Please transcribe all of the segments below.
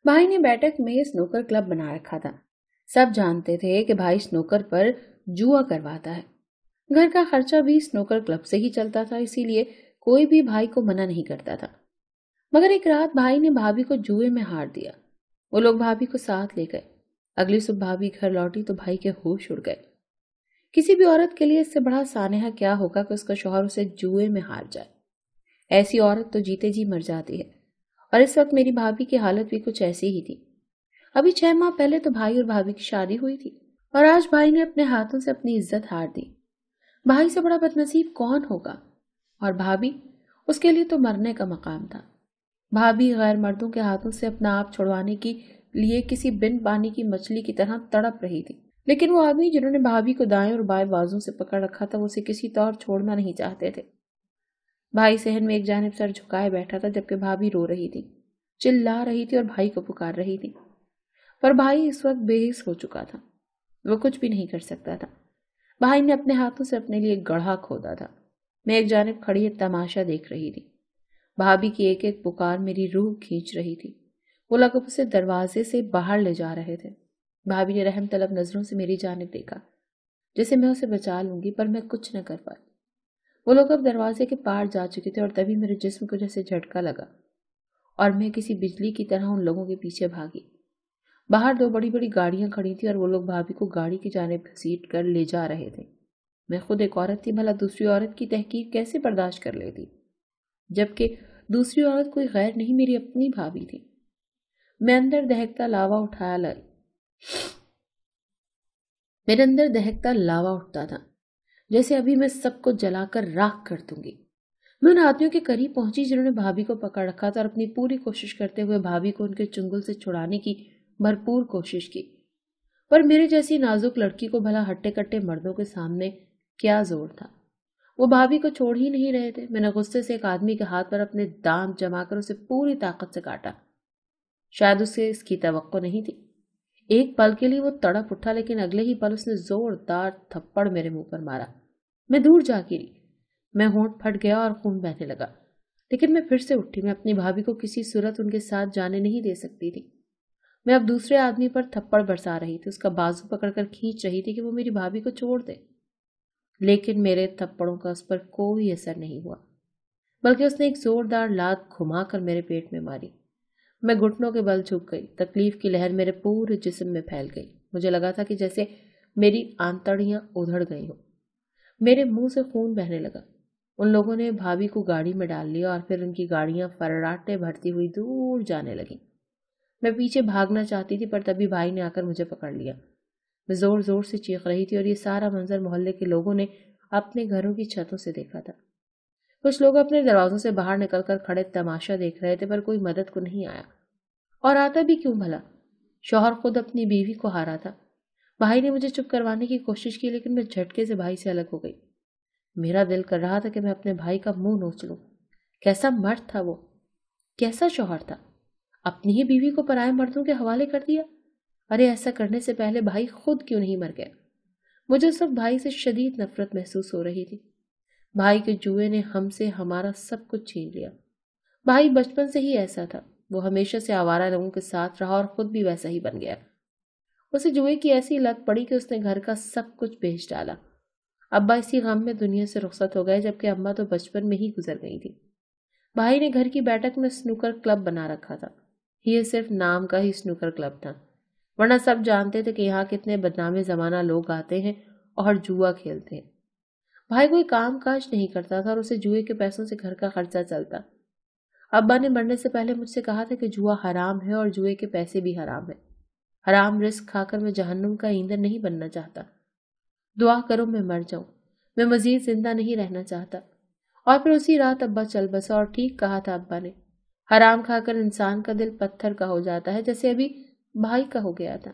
भाई ने बैठक में स्नूकर क्लब बना रखा था। सब जानते थे कि भाई स्नूकर पर जुआ करवाता है। घर का खर्चा भी स्नूकर क्लब से ही चलता था, इसीलिए कोई भी भाई को मना नहीं करता था। मगर एक रात भाई ने भाभी को जुए में हार दिया। वो लोग भाभी को साथ ले गए। अगली सुबह भाभी घर लौटी तो भाई के होश उड़ गए। किसी भी औरत के लिए इससे बड़ा सानेहा क्या होगा कि उसका शौहर उसे जुए में हार जाए। ऐसी औरत तो जीते जी मर जाती है। और इस वक्त मेरी भाभी की हालत भी कुछ ऐसी ही थी। अभी 6 माह पहले तो भाई और भाभी की शादी हुई थी, और आज भाई ने अपने हाथों से अपनी इज्जत हार दी। भाई से बड़ा बदनसीब कौन होगा। और भाभी, उसके लिए तो मरने का मकाम था। भाभी गैर मर्दों के हाथों से अपना आप छुड़वाने के लिए किसी बिन पानी की मछली की तरह तड़प रही थी। लेकिन वो आदमी जिन्होंने भाभी को दाएं और बाएं बाजू से पकड़ रखा था, वो उसे किसी तौर छोड़ना नहीं चाहते थे। भाई सहन में एक जानिब सर झुकाए बैठा था, जबकि भाभी रो रही थी, चिल्ला रही थी और भाई को पुकार रही थी। पर भाई इस वक्त बेहिस हो चुका था। वो कुछ भी नहीं कर सकता था। भाई ने अपने हाथों से अपने लिए गड्ढा खोदा था। मैं एक जानिब खड़ी एक तमाशा देख रही थी। भाभी की एक एक पुकार मेरी रूह खींच रही थी। वो लोग उसे दरवाजे से बाहर ले जा रहे थे। भाभी ने रहम तलब नजरों से मेरी जानिब देखा, जैसे मैं उसे बचा लूंगी, पर मैं कुछ न कर पाई। वो लोग अब दरवाजे के पार जा चुके थे और तभी मेरे जिस्म को जैसे झटका लगा और मैं किसी बिजली की तरह उन लोगों के पीछे भागी। बाहर दो बड़ी बड़ी गाड़ियां खड़ी थी और वो लोग भाभी को गाड़ी की जानिब घसीट कर ले जा रहे थे। मैं खुद एक औरत थी, भला दूसरी औरत की तहकीर कैसे बर्दाश्त कर लेती, जबकि दूसरी औरत कोई गैर नहीं, मेरी अपनी भाभी थी। मैं अंदर दहकता लावा उठाया लाई मेरे अंदर दहकता लावा उठता था, जैसे अभी मैं सबको जलाकर राख कर दूंगी। मैं उन आदमियों के करीब पहुंची जिन्होंने भाभी को पकड़ रखा था और अपनी पूरी कोशिश करते हुए भाभी को उनके चुंगल से छुड़ाने की भरपूर कोशिश की। पर मेरे जैसी नाजुक लड़की को भला हट्टे कट्टे मर्दों के सामने क्या जोर था। वो भाभी को छोड़ ही नहीं रहे थे। मैंने गुस्से से एक आदमी के हाथ पर अपने दांत जमाकर उसे पूरी ताकत से काटा। शायद उसे इसकी तवक्को नहीं थी। एक पल के लिए वो तड़प उठा, लेकिन अगले ही पल उसने जोरदार थप्पड़ मेरे मुंह पर मारा। मैं दूर जा गिरी। मैं होंठ फट गया और खून बहने लगा। लेकिन मैं फिर से उठी। मैं अपनी भाभी को किसी सूरत उनके साथ जाने नहीं दे सकती थी। मैं अब दूसरे आदमी पर थप्पड़ बरसा रही थी, उसका बाजू पकड़कर खींच रही थी कि वो मेरी भाभी को छोड़ दे। लेकिन मेरे थप्पड़ों का उस पर कोई असर नहीं हुआ, बल्कि उसने एक जोरदार लात घुमाकर मेरे पेट में मारी। मैं घुटनों के बल झुक गई। तकलीफ की लहर मेरे पूरे जिस्म में फैल गई। मुझे लगा था कि जैसे मेरी आंतड़ियां उधड़ गई हो। मेरे मुंह से खून बहने लगा। उन लोगों ने भाभी को गाड़ी में डाल लिया और फिर उनकी गाड़ियां फर्राटे भरती हुई दूर जाने लगी। मैं पीछे भागना चाहती थी, पर तभी भाई ने आकर मुझे पकड़ लिया। मैं जोर जोर से चीख रही थी और ये सारा मंजर मोहल्ले के लोगों ने अपने घरों की छतों से देखा था। कुछ लोग अपने दरवाजों से बाहर निकलकर खड़े तमाशा देख रहे थे, पर कोई मदद को नहीं आया। और आता भी क्यों भला। शौहर खुद अपनी बीवी को हारा था। भाई ने मुझे चुप करवाने की कोशिश की, लेकिन मैं झटके से भाई से अलग हो गई। मेरा दिल कर रहा था कि मैं अपने भाई का मुंह नोच लूं। कैसा मर्द था वो, कैसा शौहर था। अपनी ही बीवी को पराये मर्दों के हवाले कर दिया। अरे ऐसा करने से पहले भाई खुद क्यों नहीं मर गया। मुझे उस वक्त भाई से शदीद नफरत महसूस हो रही थी। भाई के जुए ने हमसे हमारा सब कुछ छीन लिया। भाई बचपन से ही ऐसा था। वो हमेशा से आवारा लोगों के साथ रहा और खुद भी वैसा ही बन गया। उसे जुए की ऐसी लत पड़ी कि उसने घर का सब कुछ बेच डाला। अब्बा इसी गम में दुनिया से रुखसत हो गए, जबकि अम्मा तो बचपन में ही गुजर गई थी। भाई ने घर की बैठक में स्नूकर क्लब बना रखा था। ये सिर्फ नाम का ही स्नूकर क्लब था, वरना सब जानते थे कि यहाँ कितने बदनामे जमाना लोग आते हैं और जुआ खेलते हैं। भाई कोई काम काज नहीं करता था और उसे जुए के पैसों से घर का खर्चा चलता। अब्बा ने मरने से पहले मुझसे कहा था कि जुआ हराम है और जुए के पैसे भी हराम है। हराम रिस्क खाकर मैं जहन्नुम का ईंधन नहीं बनना चाहता। दुआ करो मैं मर जाऊं। मैं मजीद जिंदा नहीं रहना चाहता। और फिर उसी रात अब्बा चल बसा, और ठीक कहा था अब्बा ने। हराम खाकर इंसान का दिल पत्थर का हो जाता है, जैसे अभी भाई का हो गया था।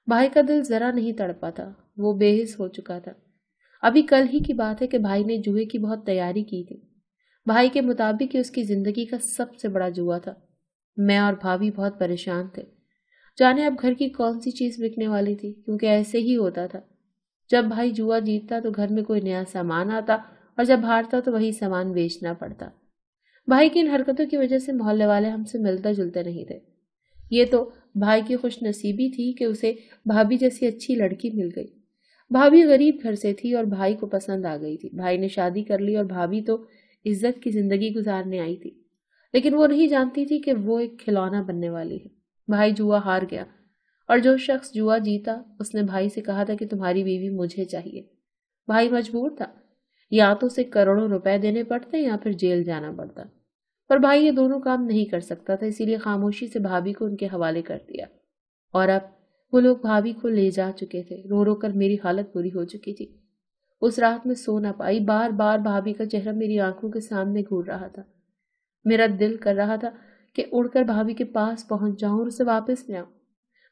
भाई का दिल जरा नहीं तड़पा था। वो बेहिस हो चुका था। अभी कल ही की बात है कि भाई ने जुए की बहुत तैयारी की थी। भाई के मुताबिक ये उसकी जिंदगी का सबसे बड़ा जुआ था। मैं और भाभी बहुत परेशान थे। जाने अब घर की कौन सी चीज बिकने वाली थी, क्योंकि ऐसे ही होता था। जब भाई जुआ जीतता तो घर में कोई नया सामान आता, और जब हारता तो वही सामान बेचना पड़ता। भाई की इन हरकतों की वजह से मोहल्ले वाले हमसे मिलते जुलते नहीं थे। یہ تو بھائی کی خوش نصیبی تھی کہ اسے بھابھی جیسی اچھی لڑکی مل گئی۔ بھابھی غریب گھر سے تھی اور بھائی کو پسند آ گئی تھی۔ بھائی نے شادی کر لی اور بھابھی تو عزت کی زندگی گزارنے آئی تھی، لیکن وہ نہیں جانتی تھی کہ وہ ایک کھلونا بننے والی ہے۔ بھائی جوا ہار گیا اور جو شخص جوا جیتا اس نے بھائی سے کہا تھا کہ تمہاری بیوی مجھے چاہیے۔ بھائی مجبور تھا، یا تو اسے کروڑوں روپے دینے پڑتے یا پھر جیل جانا پڑتا، پر بھائی یہ دونوں کام نہیں کر سکتا تھا، اسی لیے خاموشی سے بھابھی کو ان کے حوالے کر دیا۔ اور اب وہ لوگ بھابھی کو لے جا چکے تھے۔ رو رو کر میری حالت بری ہو چکی تھی۔ اس رات میں سو نہ پائی، بار بار بھابھی کا چہرہ میری آنکھوں کے سامنے گھور رہا تھا۔ میرا دل کر رہا تھا کہ اڑ کر بھابھی کے پاس پہنچ جاؤں اور اسے واپس لے آؤں۔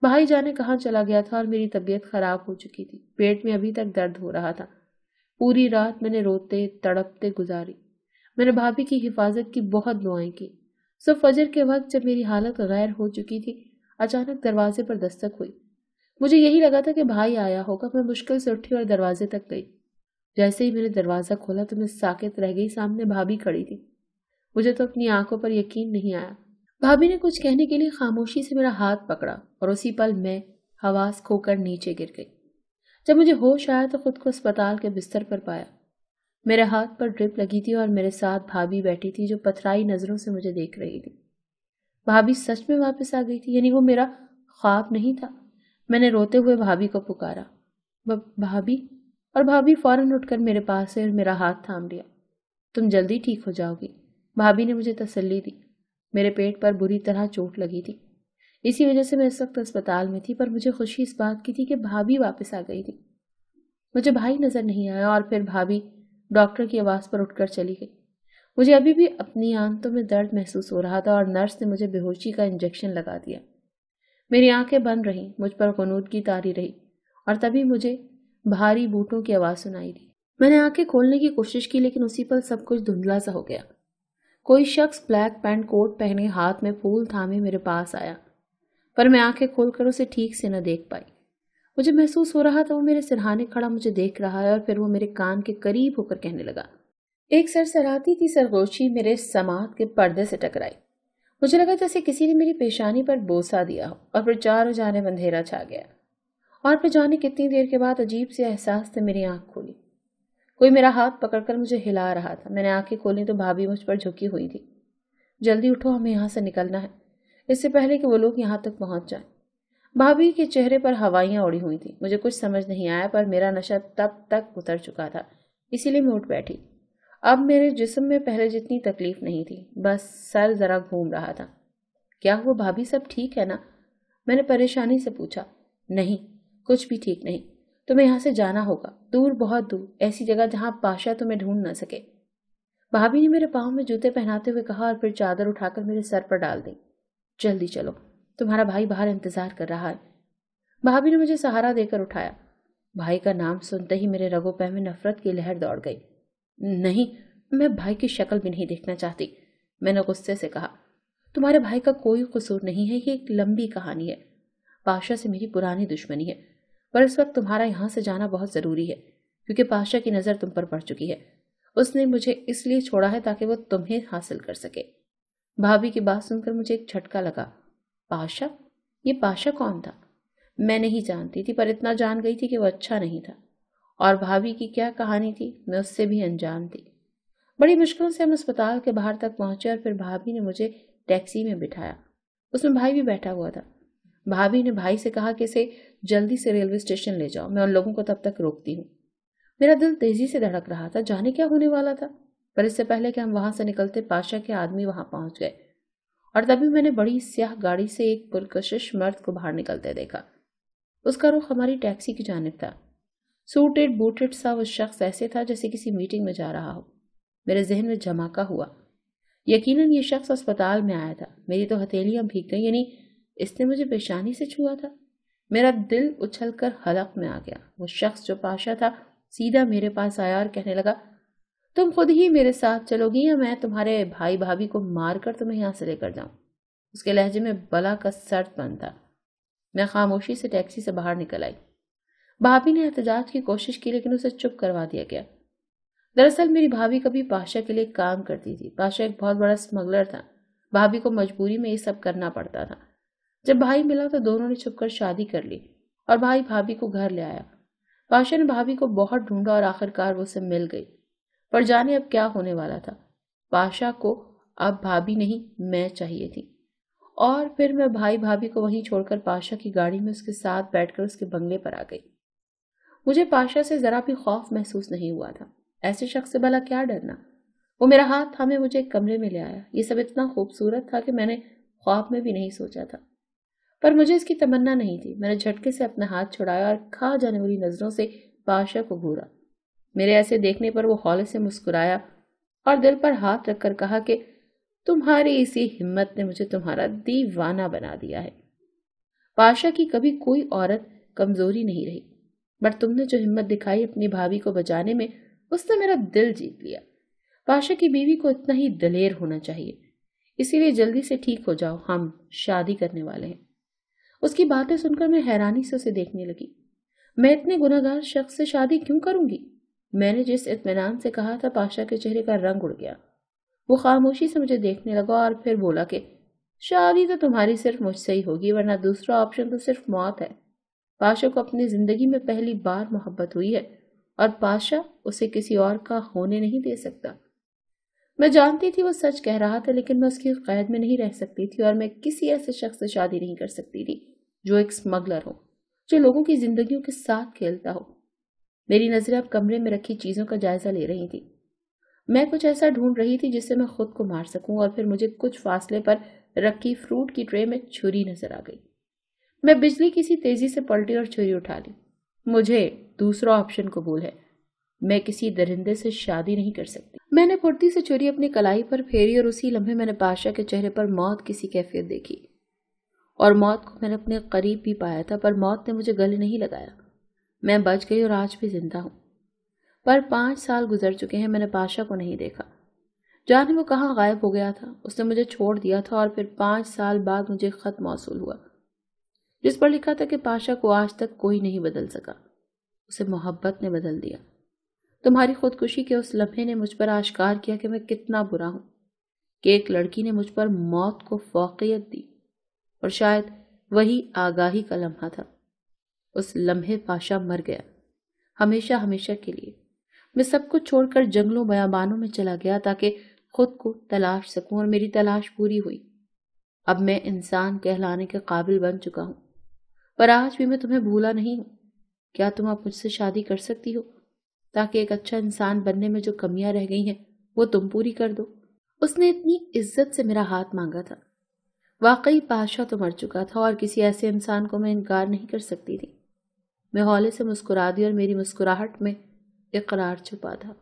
بھائی جانے کہاں چلا گیا تھا اور میری طبیعت خراب ہو چکی تھی، پیٹ میں ابھی تک درد ہو رہا تھا۔ پوری رات میں نے روتے تڑپتے گزاری۔ میں نے بھابھی کی حفاظت کی بہت دعائیں کی۔ صبح فجر کے وقت جب میری حالت غیر ہو چکی تھی، اچانک دروازے پر دستک ہوئی۔ مجھے یہی لگا تھا کہ بھائی آیا ہوگا۔ میں مشکل سے اٹھی اور دروازے تک گئی۔ جیسے ہی میں نے دروازہ کھولا تو میں ساکت رہ گئی، سامنے بھابھی کھڑی تھی۔ مجھے تو اپنی آنکھوں پر یقین نہیں آیا۔ بھابھی نے کچھ کہنے کے لیے خاموشی سے میرا ہاتھ پکڑا اور اسی پل میں حواس کھو کر نیچے گر گئی۔ جب مجھے ہوش آیا تو خود کو اسپتال کے بستر پر پایا۔ میرے ہاتھ پر ڈرپ لگی تھی اور میرے ساتھ بھابھی بیٹھی تھی جو پتھرائی نظروں سے مجھے دیکھ رہی تھی۔ بھابھی سچ میں واپس آ گئی تھی، یعنی وہ میرا خواب نہیں تھا۔ میں نے روتے ہوئے بھابھی کو پکارا، بھابھی، اور بھابھی فوراً اٹھ کر میرے پاس آئی اور میرا ہاتھ تھام لیا۔ تم جلدی ٹھیک ہو جاؤ گی، بھابھی نے مجھے تسلی دی۔ میرے پیٹ پر بری طرح چوٹ لگی تھی، اسی وجہ سے میں اس وقت اسپتال میں تھی، پر مجھے خوشی اس بات کی تھی کہ بھابھی واپس آ گئی تھی۔ مجھے بھائی نظر نہیں آیا اور پھر بھابھی ڈاکٹر کی آواز پر اٹھ کر چلی گئی۔ مجھے ابھی بھی اپنی آنتوں میں درد محسوس ہو رہا تھا اور نرس نے مجھے بے ہوشی کا انجیکشن لگا دیا۔ میری آنکھیں بند رہیں، مجھ پر غنودگی طاری رہی، اور تبھی مجھے بھاری بوٹوں کی آواز سنائی دی۔ میں نے آنکھیں کھولنے کی کوشش کی، لیکن اسی پر سب کچھ دھندلا سا ہو گیا۔ کوئی شخص بلیک پینٹ کوٹ پہنے ہاتھ میں پھول تھامے میرے پاس آیا، پر میں آنکھیں کھول کر اسے ٹھیک سے نہ دیکھ پائی۔ مجھے محسوس ہو رہا تھا وہ میرے سرہانے کھڑا مجھے دیکھ رہا ہے، اور پھر وہ میرے کان کے قریب ہو کر کہنے لگا۔ ایک سرسراتی سی سرگوشی میرے سماعت کے پردے سے ٹکرائی۔ مجھے لگا جیسے کسی نے میری پیشانی پر بوسہ دیا ہو، اور پھر چاروں جانب اندھیرا چھا گیا، اور پھر جانے کتنی دیر کے بعد عجیب سے احساس سے میری آنکھ کھولی۔ کوئی میرا ہاتھ پکڑ کر مجھے ہلا رہا تھا۔ میں نے آنکھیں کھولی تو بھابھی مجھ پر جھکی ہوئی تھی۔ جلدی اٹھو، ہمیں یہاں سے نکلنا ہے، اس سے پہلے کہ وہ لوگ یہاں تک پہنچ جائیں۔ بھابھی کے چہرے پر ہوائیاں اڑی ہوئی تھیں۔ مجھے کچھ سمجھ نہیں آیا، پر میرا نشہ تب تک اتر چکا تھا، اسی لیے میں اٹھ بیٹھی۔ اب میرے جسم میں پہلے جتنی تکلیف نہیں تھی، بس سر ذرا گھوم رہا تھا۔ کیا ہوا بھابھی، سب ٹھیک ہے نا؟ میں نے پریشانی سے پوچھا۔ نہیں، کچھ بھی ٹھیک نہیں، تمہیں یہاں سے جانا ہوگا، دور، بہت دور، ایسی جگہ جہاں پاشا تمہیں ڈھونڈ نہ سکے۔ بھابھی نے میرے پاؤں میں جوتے پہناتے ہوئے کہا اور پھر چادر اٹھا کر میرے سر پر ڈال دی۔ جلدی چلو، تمہارا بھائی باہر انتظار کر رہا ہے۔ بھابھی نے مجھے سہارا دے کر اٹھایا۔ بھائی کا نام سنتے ہی میرے رگوں پہ میں نفرت کی لہر دوڑ گئی۔ نہیں، میں بھائی کی شکل بھی نہیں دیکھنا چاہتی، میں نے غصے سے کہا۔ تمہارے بھائی کا کوئی قصور نہیں ہے، یہ ایک لمبی کہانی ہے۔ پاشا سے میری پرانی دشمنی ہے، پر اس وقت تمہارا یہاں سے جانا بہت ضروری ہے، کیونکہ پاشا کی نظر تم پر پڑ چکی ہے۔ اس نے مجھے اس لیے چھوڑا ہے تاکہ وہ تمہیں حاصل کر سکے۔ بھابھی کی بات سن کر مجھے ایک جھٹکا لگا۔ پاشا؟ یہ پاشا کون تھا؟ میں نہیں جانتی تھی، پر اتنا جان گئی تھی کہ وہ اچھا نہیں تھا۔ اور بھابھی کی کیا کہانی تھی، میں اس سے بھی انجان تھی۔ بڑی مشکل سے ہم اسپتال کے باہر تک پہنچے اور پھر بھابھی نے مجھے ٹیکسی میں بٹھایا۔ اس میں بھائی بھی بیٹھا ہوا تھا۔ بھابھی نے بھائی سے کہا کہ اسے جلدی سے ریلوے اسٹیشن لے جاؤ، میں ان لوگوں کو تب تک روکتی ہوں۔ میرا دل تیزی سے دھڑک رہا تھا، جانے کیا ہونے والا تھا، پر اس سے پہلے کہ ہم وہاں سے نکلتے پاشا کے آدمی وہاں پہنچ گئے، اور تبھی میں نے بڑی سیاہ گاڑی سے ایک پرکشش مرد کو باہر نکلتے دیکھا۔ اس کا رخ ہماری ٹیکسی کی جانب تھا۔ سوٹڈ بوٹڈ سا وہ شخص ایسے تھا جیسے کسی میٹنگ میں جا رہا ہو۔ میرے ذہن میں جھماکا ہوا، یقیناً یہ شخص اسپتال میں آیا تھا۔ میری تو ہتھیلیاں بھیگ گئیں، یعنی اس نے مجھے پیشانی سے چھوا تھا۔ میرا دل اچھل کر حلق میں آ گیا۔ وہ شخص جو پاشا تھا سیدھا میرے پاس آیا اور کہنے لگا، تم خود ہی میرے ساتھ چلو گی یا میں تمہارے بھائی بھابھی کو مار کر تمہیں یہاں سے لے کر جاؤں؟ اس کے لہجے میں بلا کا سرد پن تھا۔ میں خاموشی سے ٹیکسی سے باہر نکل آئی۔ بھابھی نے احتجاج کی کوشش کی، لیکن اسے چپ کروا دیا گیا۔ دراصل میری بھابھی کبھی پاشا کے لیے کام کرتی تھی۔ پاشا ایک بہت بڑا اسمگلر تھا، بھابھی کو مجبوری میں یہ سب کرنا پڑتا تھا۔ जब भाई मिला तो दोनों ने छुपकर शादी कर ली और भाई भाभी को घर ले आया। पाशा ने भाभी को बहुत ढूंढा और आखिरकार वो उससे मिल गई, पर जाने अब क्या होने वाला था। पाशा को अब भाभी नहीं मैं चाहिए थी। और फिर मैं भाई भाभी को वहीं छोड़कर पाशा की गाड़ी में उसके साथ बैठकर उसके बंगले पर आ गई। मुझे पाशा से जरा भी खौफ महसूस नहीं हुआ था। ऐसे शख्स से भला क्या डरना। वो मेरा हाथ थामे मुझे एक कमरे में ले आया। ये सब इतना खूबसूरत था कि मैंने ख्वाब में भी नहीं सोचा था, पर मुझे इसकी तमन्ना नहीं थी। मैंने झटके से अपना हाथ छुड़ाया और खा जाने वाली नजरों से पाशा को घूरा। मेरे ऐसे देखने पर वो हौले से मुस्कुराया और दिल पर हाथ रखकर कहा कि तुम्हारी इसी हिम्मत ने मुझे तुम्हारा दीवाना बना दिया है। पाशा की कभी कोई औरत कमजोरी नहीं रही, पर तुमने जो हिम्मत दिखाई अपनी भाभी को बचाने में, उसने मेरा दिल जीत लिया। पाशा की बीवी को इतना ही दलेर होना चाहिए। इसीलिए जल्दी से ठीक हो जाओ, हम शादी करने वाले हैं। उसकी बातें सुनकर मैं हैरानी से उसे देखने लगी। मैं इतने गुनहगार शख्स से शादी क्यों करूंगी? मैंने जिस इत्मीनान से कहा था, पाशा के चेहरे का रंग उड़ गया। वो खामोशी से मुझे देखने लगा और फिर बोला कि शादी तो तुम्हारी सिर्फ मुझसे ही होगी, वरना दूसरा ऑप्शन तो सिर्फ मौत है। पाशा को अपनी जिंदगी में पहली बार मोहब्बत हुई है और पाशा उसे किसी और का होने नहीं दे सकता। मैं जानती थी वो सच कह रहा था, लेकिन मैं उसकी कैद में नहीं रह सकती थी और मैं किसी ऐसे शख्स से शादी नहीं कर सकती थी जो एक स्मगलर हो, जो लोगों की जिंदगियों के साथ खेलता हो। मेरी नजरें अब कमरे में रखी चीजों का जायजा ले रही थी। मैं कुछ ऐसा ढूंढ रही थी जिससे मैं खुद को मार सकूं, और फिर मुझे कुछ फासले पर रखी फ्रूट की ट्रे में छुरी नजर आ गई। मैं बिजली की सी तेजी से पलटी और छुरी उठा ली। मुझे दूसरा ऑप्शन कबूल है। मैं किसी दरिंदे से शादी नहीं कर सकती। मैंने फुर्ती से छुरी अपनी कलाई पर फेरी और उसी लम्हे मैंने पाशा के चेहरे पर मौत किसी कैफियत देखी। और मौत को मैंने अपने करीब भी पाया था, पर मौत ने मुझे गले नहीं लगाया। मैं बच गई और आज भी जिंदा हूं। पर 5 साल गुजर चुके हैं, मैंने पाशा को नहीं देखा। जाने वो कहाँ गायब हो गया था। उसने मुझे छोड़ दिया था और फिर 5 साल बाद मुझे खत मौसूल हुआ, जिस पर लिखा था कि पाशा को आज तक कोई नहीं बदल सका, उसे मोहब्बत ने बदल दिया। तुम्हारी खुदकुशी के उस लम्हे ने मुझ पर आश्कार किया कि मैं कितना बुरा हूं, कि एक लड़की ने मुझ पर मौत को फौकियत दी। और शायद वही आगाही का लम्हा था। उस लम्हे पाशा मर गया, हमेशा हमेशा के लिए। मैं सब कुछ छोड़कर जंगलों बयाबानों में चला गया ताकि खुद को तलाश सकूं, और मेरी तलाश पूरी हुई। अब मैं इंसान कहलाने के काबिल बन चुका हूं। पर आज भी मैं तुम्हें भूला नहीं हूं। क्या तुम अब मुझसे शादी कर सकती हो, ताकि एक अच्छा इंसान बनने में जो कमियां रह गई हैं वो तुम पूरी कर दो? उसने इतनी इज्जत से मेरा हाथ मांगा था। वाकई पाशा तो मर चुका था और किसी ऐसे इंसान को मैं इनकार नहीं कर सकती थी। मैं हौले से मुस्कुरा दी और मेरी मुस्कुराहट में इकरार छुपा था।